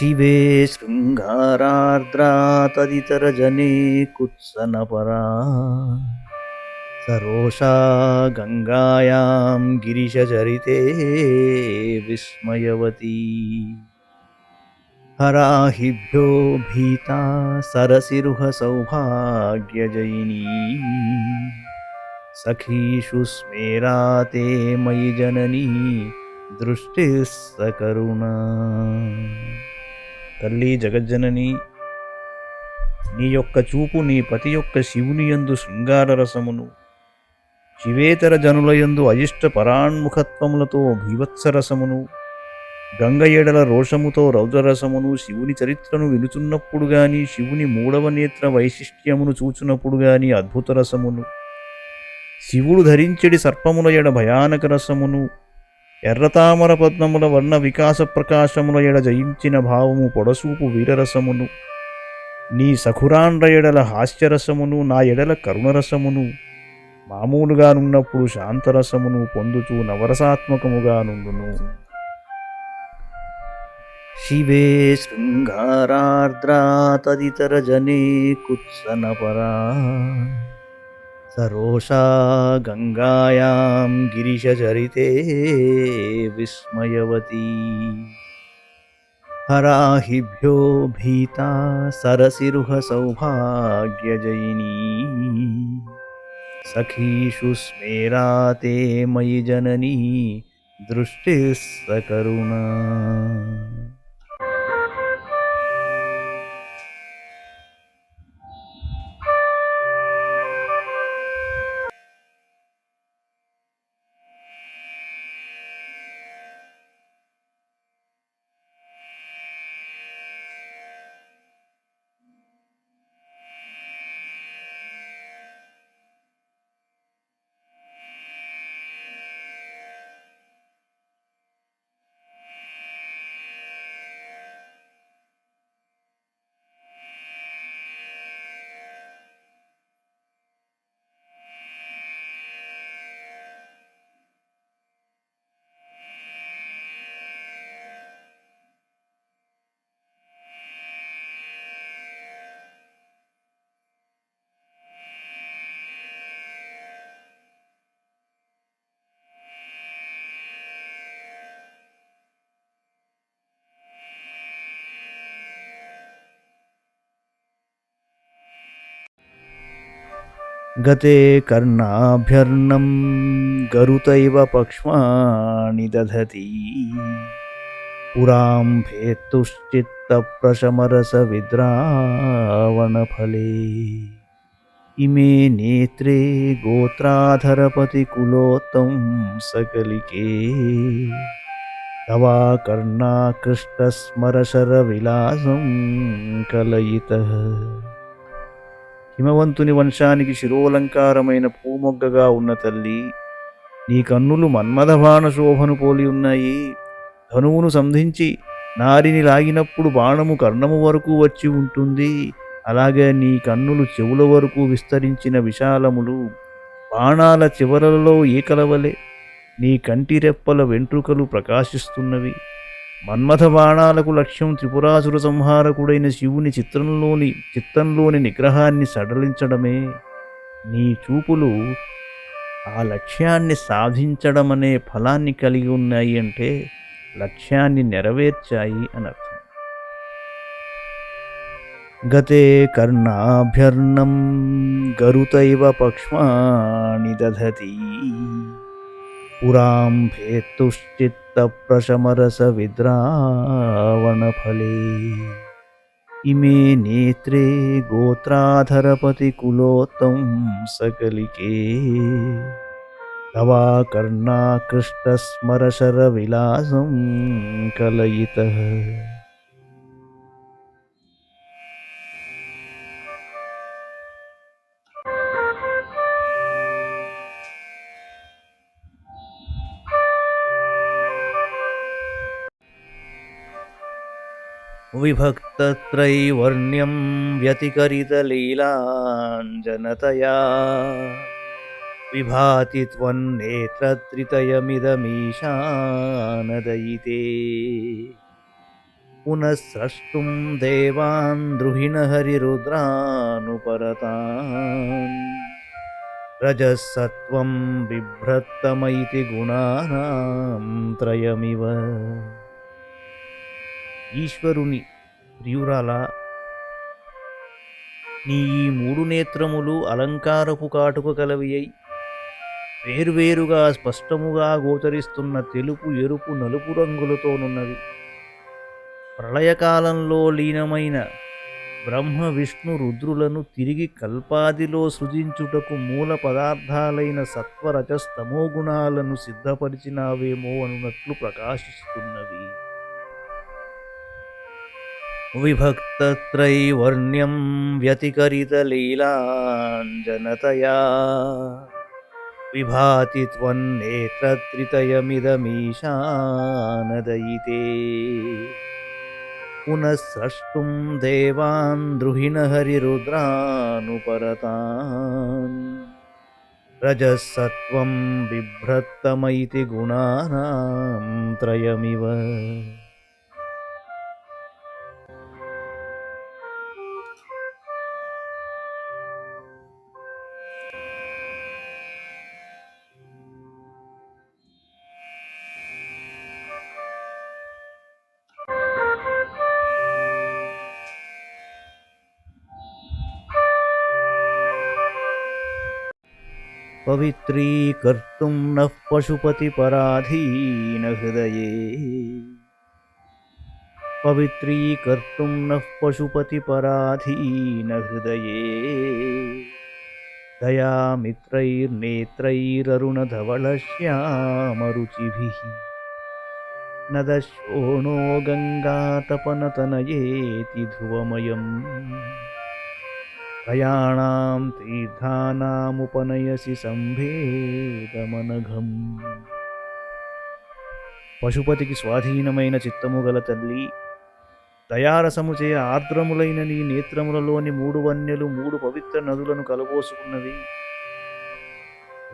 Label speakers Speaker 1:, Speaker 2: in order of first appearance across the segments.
Speaker 1: शिवे शृङ्गारार्द्रा तदितरजने कुत्सनपरा सरोषा गङ्गायां गिरिशचरिते विस्मयवती हराहिभ्यो भीता सरसिरुहसौभाग्यजयिनी सखीषु स्मेराते मयि जननी దృష్టిः సకరుణ. తల్లి జగజ్జనని, నీ యొక్క చూపు నీ పతి యొక్క శివుని యందు శృంగార రసమును, శివేతర జనులయందు అయిష్ట పరాన్ముఖత్వములతో భీవత్సరసమును, గంగ ఎడల రోషముతో రౌద్రరసమును, శివుని చరిత్రను వినుచున్నప్పుడు గాని, శివుని మూడవ నేత్ర వైశిష్ట్యమును చూచునప్పుడు గాని అద్భుత రసమును, శివుడు ధరించెడి సర్పముల ఎడ భయానక రసమును, ఎర్రతామర పద్మముల వర్ణ వికాస ప్రకాశముల ఎడ జయించిన భావము పొడసూపు వీరరసమును, నీ సఖురాండ్ర ఎడల హాస్యరసమును, నా ఎడల కరుణరసమును, మామూలుగా నున్నప్పుడు శాంతరసమును పొందుచూ నవరసాత్మకముగా నుండును. శివే శృంగారార్ద్రా తదితర జనే కుత్సనపరా సరోషా గంగాయాం గిరిశచరితే విస్మయవతీ హరాహిభ్యో భీతా సరసిరుహ సౌభాగ్యజయినీ సఖీషు స్మేరాతే మయి జననీ దృష్టిः సకరుణ. గతే కర్ణాభ్యర్ణం గరుతైవ పక్ష్మాణి దధతి పురాం భేత్తుశ్చిత్తప్రశమరస విద్రావణఫలే ఇమే నేత్రే గోత్రాధరపతి కులోత్తం సకలికే తవా కర్ణాకృష్టస్మరశర విలాసం కలయితః. హిమవంతుని వంశానికి శిరోలంకారమైన పూమొగ్గగా ఉన్న తల్లి, నీ కన్నులు మన్మథబాణ శోభను పోలి ఉన్నాయి. ధనువును సంధించి నారిని లాగినప్పుడు బాణము కర్ణము వరకు వచ్చి ఉంటుంది. అలాగే నీ కన్నులు చెవుల వరకు విస్తరించిన విశాలములు, బాణాల చివరలలో ఈకలవలే నీ కంటి రెప్పల వెంట్రుకలు ప్రకాశిస్తున్నవి. మన్మథ బాణాలకు లక్ష్యం త్రిపురాసుర సంహారకుడైన శివుని చిత్తంలోని నిగ్రహాన్ని సడలించడమే. నీ చూపులు ఆ లక్ష్యాన్ని సాధించడమనే ఫలాన్ని కలిగి ఉన్నాయి అంటే లక్ష్యాన్ని నెరవేర్చాయి అని అర్థం. గతే కర్ణాభ్యర్ణం గరుతైవ పక్ష్మాణి దధతి పురాం భేత్తుశ్చిత్తప్రశమరస విద్రావణఫలే ఇమే నేత్రే గోత్రాధరపతి కులోత్తం సకలికే తవా కర్ణాకృష్టస్మరశర విలాసం కలయితః. విభక్తత్రైవర్ణ్యం వ్యతికరితలీలాంజనతయా విభాతి త్వన్నేత్రత్రితయమిదమీశానదయితే పునఃస్రష్టుం దేవాన్ ద్రుహిణహరిరుద్రానుపరతాన్ రజసత్వం బిభ్రత్తమైతి గుణానాం త్రయమివ. ఈశ్వరుని ప్రియురాల, నీ ఈ మూడు నేత్రములు అలంకారపు కాటుక కలవి అయి వేర్వేరుగా స్పష్టముగా గోచరిస్తున్న తెలుపు, ఎరుపు, నలుపు రంగులతోనున్నవి. ప్రళయకాలంలో లీనమైన బ్రహ్మ విష్ణు రుద్రులను తిరిగి కల్పాదిలో సృజించుటకు మూల పదార్థాలైన సత్వరజస్తమో గుణాలను సిద్ధపరిచినావేమో అనున్నట్లు ప్రకాశిస్తున్నవి. విభక్తత్రైవర్ణ్యం వ్యతికరితలీలాంజనతయా విభాతి త్వన్నేత్రత్రితయమిదమీశానదయితే పునఃస్రష్టుం దేవాన్ ద్రుహిణహరిరుద్రానుపరతాన్ రజసత్వం బిభ్రత్తమైతి గుణానాం త్రయమివ. పవిత్రీకర్తుం నః పశుపతిపరాధీన హృదయే పవిత్రీకర్తుం నః పశుపతిపరాధీన హృదయే దయామిత్రైర్నేత్రైరరుణధవళశ్యామరుచిభిః నదశోణో గంగాతపనతనయేతి ధ్రువమయం ప్రయాణాం తీర్థానాముపనయసి సంభేదమనఘం. పశుపతికి స్వాధీనమైన చిత్తము గల తల్లి, దయారసముచే ఆర్ద్రములైన నీ నేత్రములలోని మూడు వన్నెలు మూడు పవిత్ర నదులను కలబోసుకున్నవి.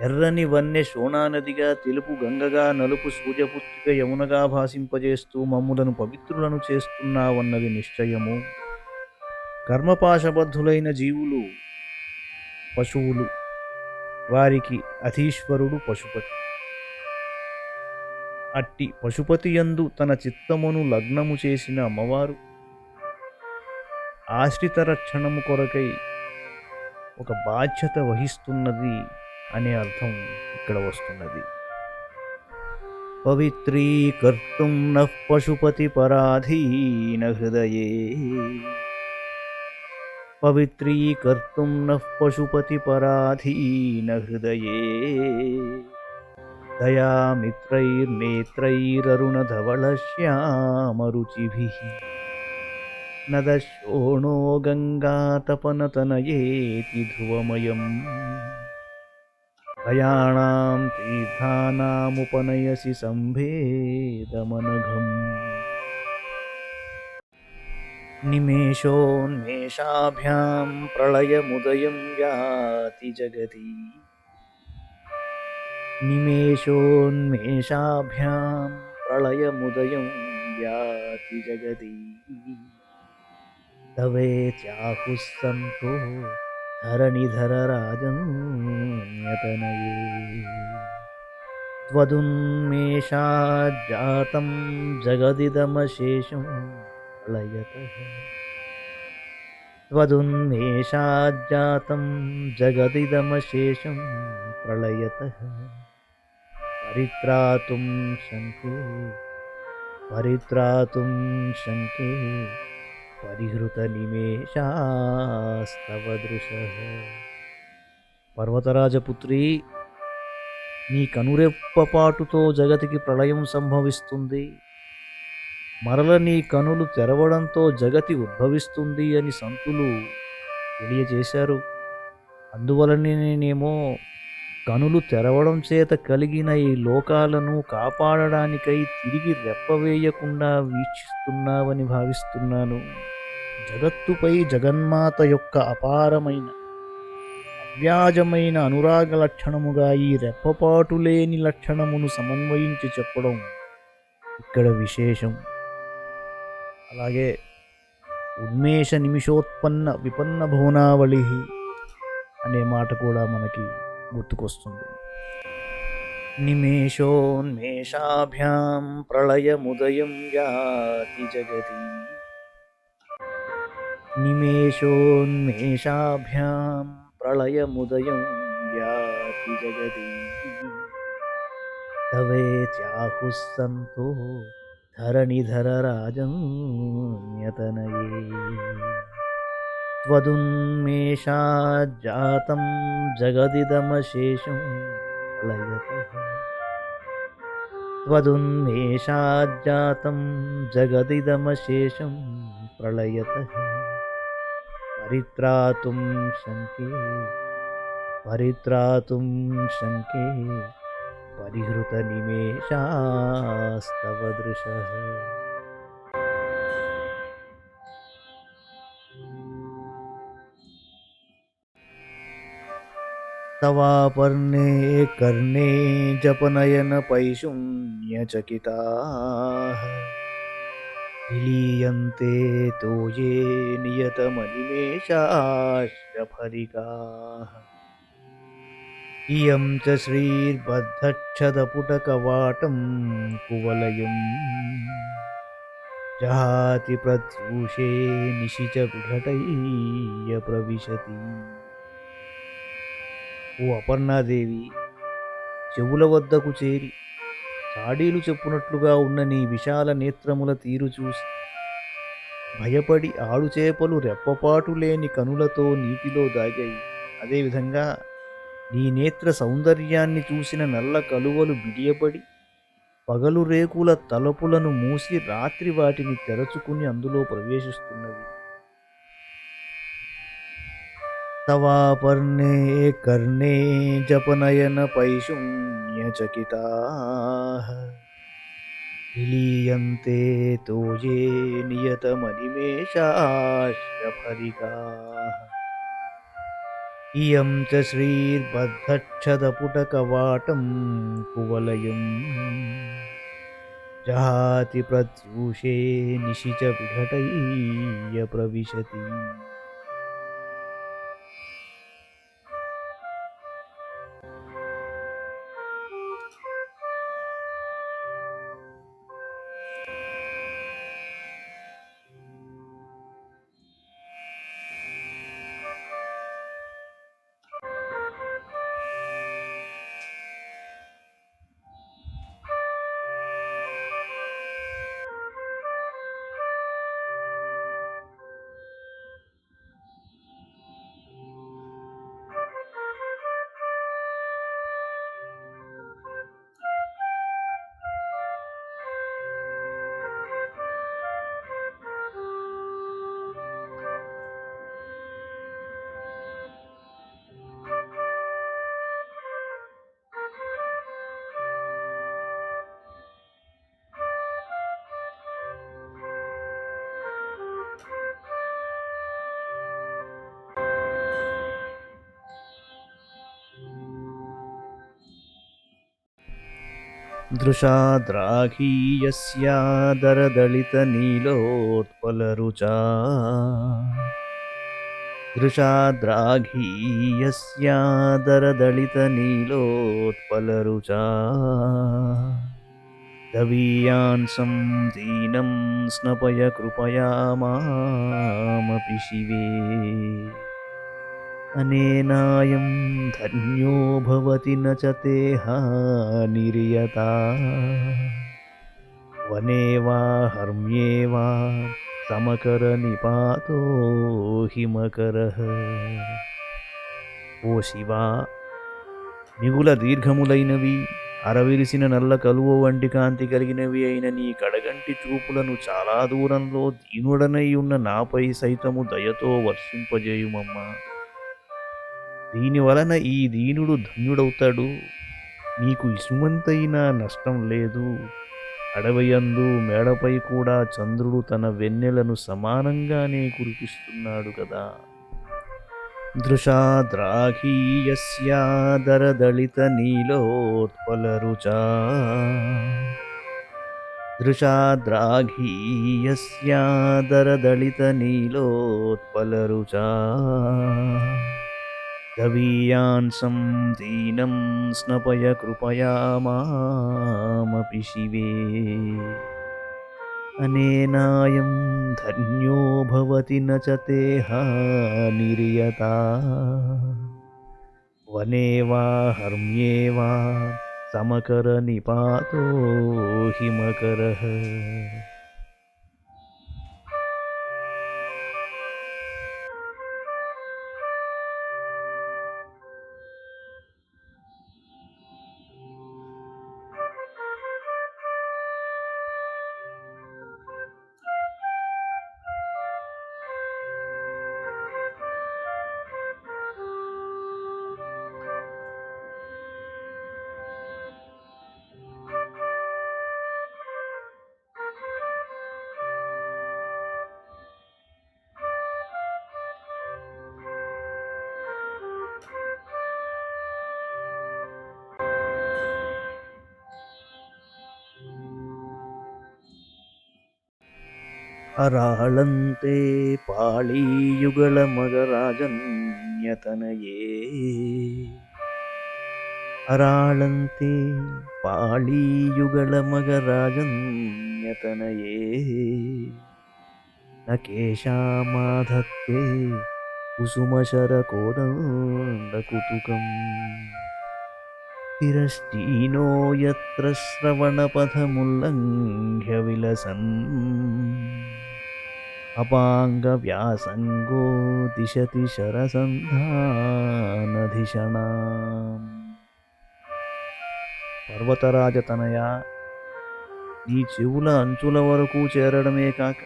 Speaker 1: ఎర్రని వన్నె శోణానదిగా, తెలుపు గంగగా, నలుపు సూర్యపుత్రిక యమునగా భాసింపజేస్తూ మమ్ములను పవిత్రులను చేస్తున్నావన్నది నిశ్చయము. కర్మపాశబద్ధులైన జీవులు పశువులు, వారికి అధీశ్వరుడు పశుపతి. అట్టి పశుపతి యందు తన చిత్తమును లగ్నము చేసిన అమ్మవారు ఆశ్రిత రక్షణము కొరకై ఒక బాధ్యత వహిస్తున్నది అనే అర్థం ఇక్కడ వస్తున్నది. పవిత్రీకర్తుం నః పశుపతిపరాధీన హృదయే పవిత్రీకర్తుం నః పశుపతిపరాధీన హృదయే దయామిత్రైర్నేత్రైరరుణధవళశ్యామరుచిభిః నదశోణో గంగాతపనతనయేతి ధ్రువమయం ప్రయాణాం తీర్థానాముపనయసి సంభేదమనఘం. నిమేషోన్మేషాభ్యాం ప్రళయముదయం యాతి జగతి నిమేషోన్మేషాభ్యాం ప్రళయముదయం యాతి జగతి తవేత్యాహుః సంతో ధరణిధరరాజన్యతనయే త్వదున్మేషాజ్జాతం జగదిదమశేషం ప్రళయతః త్వదున్మేషాజ్జాతం జగదిదమశేషం ప్రళయతః పరిత్రాతుం శంకే పరిహృత నిమేషాస్తవ దృశః. పర్వతరాజపుత్రి, నీ కనురెప్పపాటుతో జగతికి ప్రళయం సంభవిస్తుంది, మరల నీ కనులు తెరవడంతో జగతి ఉద్భవిస్తుంది అని సంతులు తెలియజేశారు. అందువలనే నేనేమో కనులు తెరవడం చేత కలిగిన ఈ లోకాలను కాపాడడానికై తిరిగి రెప్పవేయకుండా వీక్షిస్తున్నావని భావిస్తున్నాను. జగత్తుపై జగన్మాత యొక్క అపారమైన అవ్యాజమైన అనురాగ లక్షణముగా ఈ రెప్పపాటు లేని లక్షణమును సమన్వయించి చెప్పడం ఇక్కడ విశేషం. అలాగే ఉన్మేష నిమిషోత్పన్న విపన్న భువనావళి అనే మాట కూడా మనకి గుర్తుకొస్తుంది. నిమేషోన్మేషాభ్యాం ప్రళయముదయం యాతి జగతి, నిమేషోన్మేషాభ్యాం ప్రళయముదయం యాతి జగతి, తవేత్యాహుః సంతో ధరణిధర రాజన్యతనయే, త్వదున్మేషాజ్జాతం జగదిదమశేషం ప్రళయతః, త్వదున్మేషాజ్జాతం జగదిదమశేషం ప్రళయతః, పరిత్రాతుం శంకే పరిహృత నిమేషాస్తవ దృశః. తవాపర్ణే కర్ణే జపనయన పైశూన్యచకితాః, నిలీయంతే తోయే నియతమనిమేషాశ్చఫరికాః, ఇయం చ శ్రీర్బద్ధక్షదపుటకవాటం కువలయం, జహాతి ప్రత్యూషే నిశి చ విఘటయ్య ప్రవిశతి. ఓ అపర్ణాదేవి, చెవుల వద్దకు చేరి చాడీలు చెప్పునట్లుగా ఉన్న నీ విశాల నేత్రముల తీరు చూసి భయపడి ఆడుచేపలు రెప్పపాటు లేని కనులతో నీటిలో దాగాయి. అదేవిధంగా నీ నేత్ర సౌందర్యాన్ని చూసిన నల్ల కలువలు బిడియపడి పగలు రేకుల తలుపులను మూసి రాత్రి వాటిని తెరచుకుని అందులో ప్రవేశిస్తున్నవి. తవాపర్ణే కర్ణే జపనయన పైశూన్యచకితాః, నిలీయంతే తోయే నియతమనిమేషాశ్చఫరికాః, ఇయం చ శ్రీర్బద్ధక్షదపుటకవాటం కువలయం, జహాతి ప్రత్యూషే నిశి చ విఘటయ్య ప్రవిశతి. దృశాద్రాఘీయస్యాదరదళితనీలోత్పలరుచా, దృశాద్రాఘీయస్యాదరదళితనీలోత్పలరుచా, దవీయాంసం దీనం స్నపయ కృపయా మామపి శివే, అనేనాయం ధన్యో భవతి న చ తే హానిర్యతా, వనే వా హర్మ్యే వా సమకర నిపాతో హిమకరః. ఓ శివా, మిగుల దీర్ఘములైనవి అరవిరిసిన నల్ల కలువ వంటి కాంతి కలిగినవి అయిన నీ కడగంటి చూపులను చాలా దూరంలో దీనుడనై ఉన్న నాపై సైతము దయతో వర్షింపజేయుమమ్మా. దీనివలన ఈ దీనుడు ధన్యుడవుతాడు. నీకు ఇసుమంతైనా నష్టం లేదు. అడవియందు మేడపై కూడా చంద్రుడు తన వెన్నెలను సమానంగానే కురిపిస్తున్నాడు కదా. దృశాద్రాఘీయస్యాదరదళితనీలోత్పలరుచా, दृशाद्राघीयस्यादरदलितनीलोत्पलरुचा दवीयान्सं दीनं स्नपय कृपया मामपि शिवे अनेनायं धन्यो भवति न च ते हानिर्यता वने वा हर्म्ये वा समकरनिपातो हिमकरः अराळन्ते पाळीयुगळमगराजन्यतनये अराळन्ते पाळीयुगळमगराजन्यतनये न केशामाधत्ते कुसुमशरकोदण्डकुतुकम् तिरश्चीनो यत्र श्रवणपथमुल्लङ्घ्य विलसन् अपाङ्गव्यासङ्गो दिशति शरसन्धानधिषणाम् పర్వతరాజతనయ నీ చెవుల అంచుల వరకు చేరడమే కాక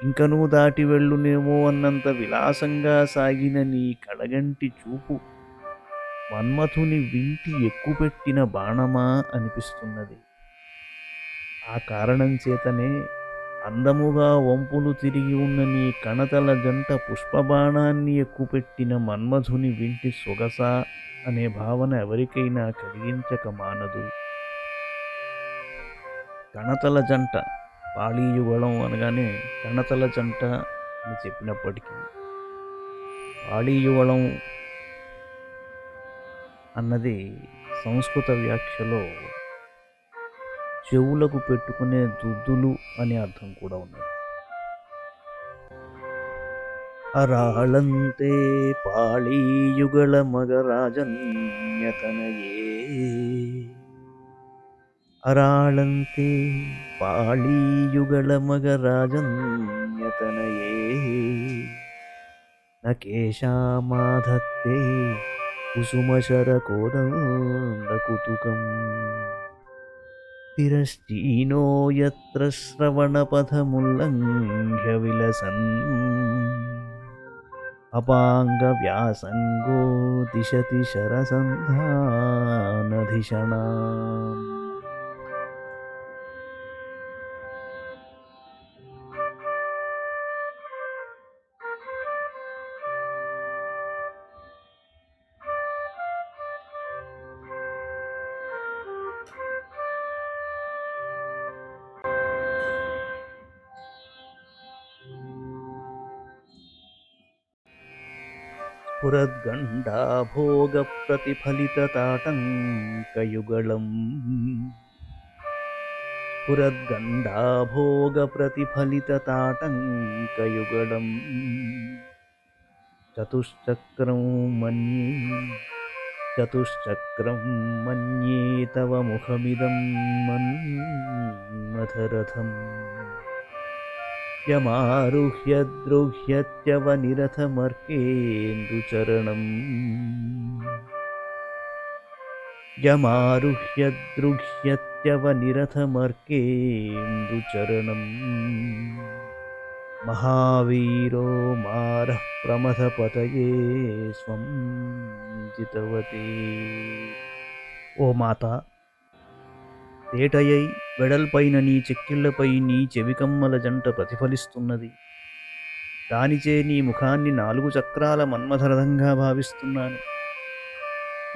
Speaker 1: ఇంకనూ దాటి వెళ్ళునేమో అన్నంత విలాసంగా సాగిన నీ కడగంటి చూపు మన్మథుని వింటి ఎక్కుపెట్టిన బాణమా అనిపిస్తున్నది. ఆ కారణం చేతనే అందముగా వంపులు తిరిగి ఉన్న నీ కణతల జంట పుష్పబాణాన్ని ఎక్కుపెట్టిన మన్మథుని వింటి సొగస అనే భావన ఎవరికైనా కలిగించక మానదు. కణతల జంట, పాళీయుగళం అనగానే కణతల జంట అని చెప్పినప్పటికీ పాళీయుగళం అన్నది సంస్కృత వ్యాఖ్యలో చెవులకు పెట్టుకునే దుద్దులు అనే అర్థం కూడా ఉన్నది. అరాళంతే పాళీయుగళ మగరాజన్యతనయే అరాళంతే పాళీయుగళ మగరాజన్యతనయే న కేశామాధత్తే కుసుమశరకోదండకుతుకం తిరశ్చీనో యత్ర శ్రవణపథముల్లంఘ్య విలసన్ అపాంగవ్యాసంగో దిశతి శరసంధానధిషణామ్. స్ఫురద్గండాభోగప్రతిఫలితతాటంకయుగళం స్ఫురద్గండాభోగప్రతిఫలితతాటంకయుగళం చతుశ్చక్రం మన్యే చతుశ్చక్రం మన్యే తవ ముఖమిదం మన్మథరథం యమారుహ్య ద్రుహ్యత్యవనిరథమర్కేందుచరణం యమారుహ్య ద్రుహ్యత్యవనిరథమర్కేందుచరణం మహావీరో మారః ప్రమథపతయే స్వం జితవతే. ఓ మాత, తేటయై వెడల్పైన నీ చెక్కిళ్లపై నీ చెవికమ్మల జంట ప్రతిఫలిస్తున్నది. దానిచే నీ ముఖాన్ని 4 చక్రాల మన్మథరథంగా భావిస్తున్నాను.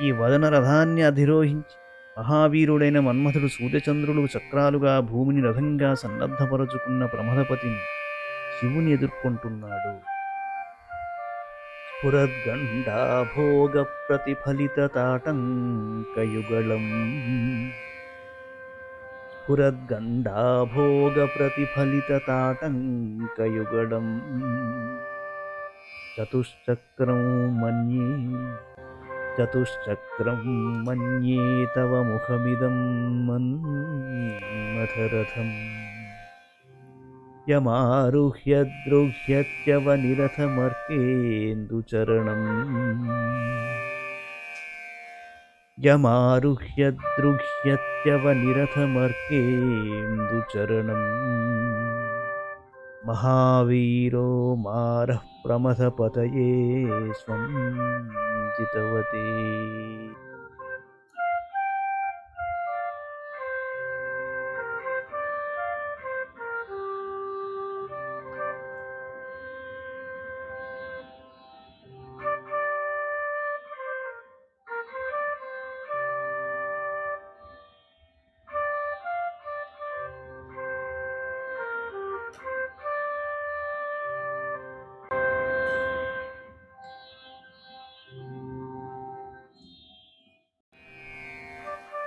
Speaker 1: ఈ వదన రథాన్ని అధిరోహించి మహావీరుడైన మన్మథుడు సూర్యచంద్రులు చక్రాలుగా భూమిని రథంగా సన్నద్ధపరుచుకున్న ప్రమథపతిని శివుని ఎదుర్కొంటున్నాడు. స్ఫురద్గండాభోగ ప్రతిఫలిత తాటంకయుగళం స్ఫురద్గండాభోగ ప్రతిఫలిత తాటంకయుగళం చతుశ్చక్రం మన్యే చతుశ్చక్రం మన్యే తవ ముఖమిదం మన్మథరథం యమారుహ్య ద్రుహ్యత్యవనిరథమర్కేందుచరణం యమారుహ్య ద్రుహ్యత్యవనిరథమర్కేందుచరణం మహావీరో మారః ప్రమథపతయే స్వం జితవతే.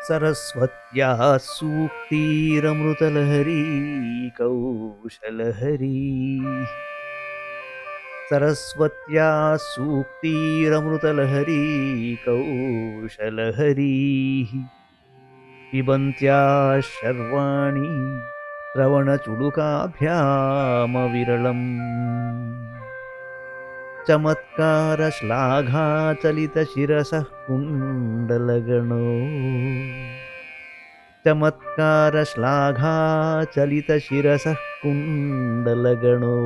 Speaker 1: సరస్వత్యా సూక్తిరమృతలహరీ కౌశలహరీ సరస్వత్యా సూక్తిరమృతలహరీ కౌశలహరీ పిబంత్యా శర్వాణి శ్రవణచుడుకాభ్యామవిరళం చమత్కార శ్లాఘాచలిత శిరసః కుండలగణో చమత్కార శ్లాఘాచలిత శిరసః కుండలగణో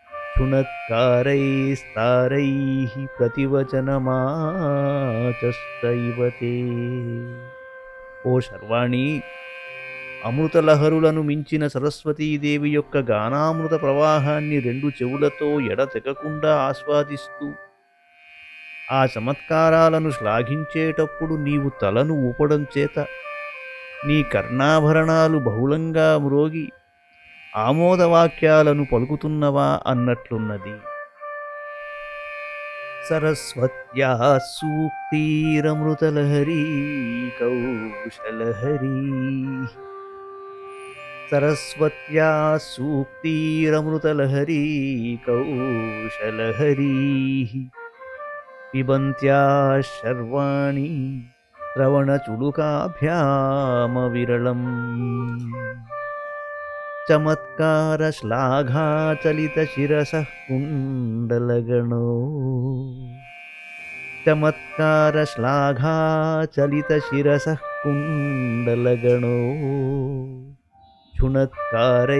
Speaker 1: క్షుణత్కారైస్తారైః ప్రతివచనమాచస్తైవ తే. ఓ శర్వాణి, అమృతలహరులను మించిన సరస్వతీదేవి యొక్క గానామృత ప్రవాహాన్ని రెండు చెవులతో ఎడతెగకుండా ఆస్వాదిస్తూ ఆ చమత్కారాలను శ్లాఘించేటప్పుడు నీవు తలను ఊపడం చేత నీ కర్ణాభరణాలు బహుళంగా మ్రోగి ఆమోదవాక్యాలను పలుకుతున్నవా అన్నట్లున్నది. సరస్వత్యా సూక్తిరమృతలహరీ కౌశలహరీ సరస్వత్యా సూక్తిరమృతలహరీ కౌశలహరీ పిబంత్యా శర్వాణి శ్రవణచుడుకాభ్యామవిరళం చమత్కార శ్లాఘాచలిత శిరసః కుండలగణో చమత్కార శ్లాఘాచలిత శిరసః కుండలగణో క్షుణత్కారైస్తారైః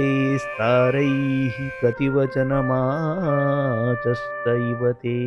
Speaker 1: ప్రతివచనమాచస్తైవ తే.